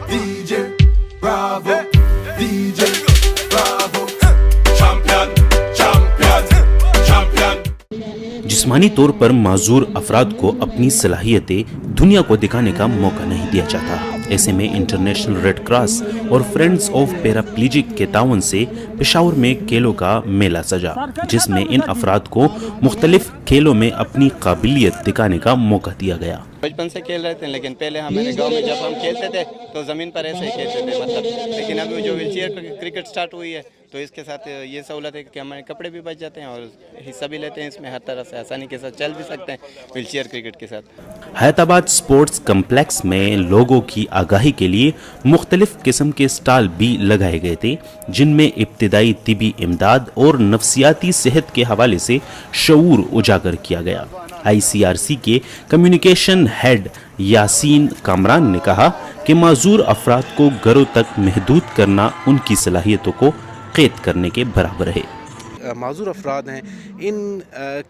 DJ Bravo, DJ Bravo, champion, champion, champion. जिस्मानी तौर पर माजूर अफराद को अपनी सलाहियतें दुनिया को दिखाने का मौका नहीं दिया जाता। ऐसे में इंटरनेशनल रेड क्रॉस और फ्रेंड्स ऑफ पैराप्लीजिक के ताउन से पेशावर में खेलों का मेला सजा, जिसमें इन अफराद को मुख्तलिफ खेलों में अपनी काबिलियत दिखाने का मौका दिया गया। बचपन से खेल रहे थे, लेकिन पहले हमारे गांव में जब हम खेलते थे तो ज़मीन पर ऐसे ही खेलते थे मतलब, लेकिन अभी जो व्हीलचेयर क्रिकेट स्टार्ट हुई है तो इसके साथ ये सहूलत है कि हमारे कपड़े भी बच जाते हैं और हिस्सा भी लेते हैं इसमें, हर तरह से आसानी के साथ चल भी सकते हैं व्हीलचेयर क्रिकेट के साथ। हैदराबाद स्पोर्ट्स कम्प्लेक्स में लोगों की आगाही के लिए मुख्तलिफ किस्म के स्टॉल भी लगाए गए थे, जिनमें इब्तिदाई तिबी इमदाद और नफ्सियाती सेहत के हवाले से शऊर उजागर किया गया। ICRC के कम्युनिकेशन हेड यासीन कामरान ने कहा कि माजूर अफराद को घरों तक महदूद करना उनकी सलाहियतों को कैद करने के बराबर है। माजूर अफराद हैं, इन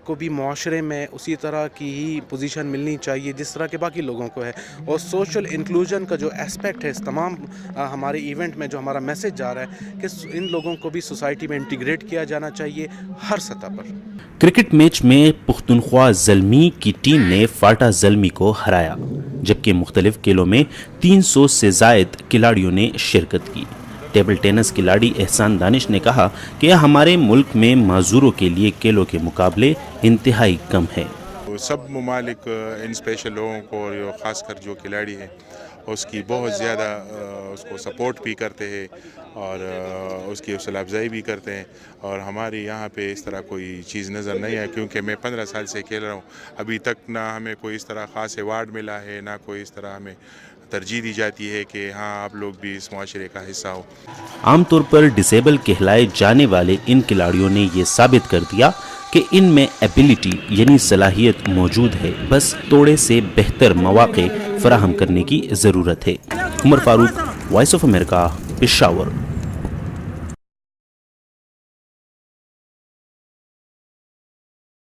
को भी मुआशरे में उसी तरह की ही पोजीशन मिलनी चाहिए जिस तरह के बाकी लोगों को है, और सोशल इंक्लूजन का जो एस्पेक्ट है इस तमाम हमारे इवेंट में जो हमारा मैसेज जा रहा है कि इन लोगों को भी सोसाइटी में इंटीग्रेट किया जाना चाहिए हर सतह पर। क्रिकेट मैच में पुख्तनख्वा ज़ल्मी की टीम ने फाटा ज़ल्मी को हराया, जबकि मुख्तलिफ खेलों में 300 से ज़ायद खिलाड़ियों ने शिरकत की। टेबल टेनिस खिलाड़ी एहसान दानिश ने कहा कि हमारे मुल्क में माजूरों के लिए खेलों के मुकाबले इंतहाई कम है। सब ममालिक इन स्पेशल लोगों को और ख़ासकर जो खिलाड़ी हैं उसकी बहुत ज़्यादा उसको सपोर्ट भी करते हैं और उसकी हौसला अफजाई भी करते हैं, और हमारे यहाँ पे इस तरह कोई चीज़ नज़र नहीं है, क्योंकि मैं 15 साल से खेल रहा हूँ, अभी तक ना हमें कोई इस तरह ख़ास अवार्ड मिला है, ना कोई इस तरह हमें तरजीह दी जाती है कि हाँ आप लोग भी इस मुआशरे का हिस्सा हो। आमतौर पर डिसेबल कहलाए जाने वाले इन खिलाड़ियों ने ये साबित कर दिया कि इनमें एबिलिटी यानी सलाहियत मौजूद है, बस थोड़े से बेहतर मौके फराहम करने की ज़रूरत है। Umar Farooq, voice of America, Peshawar.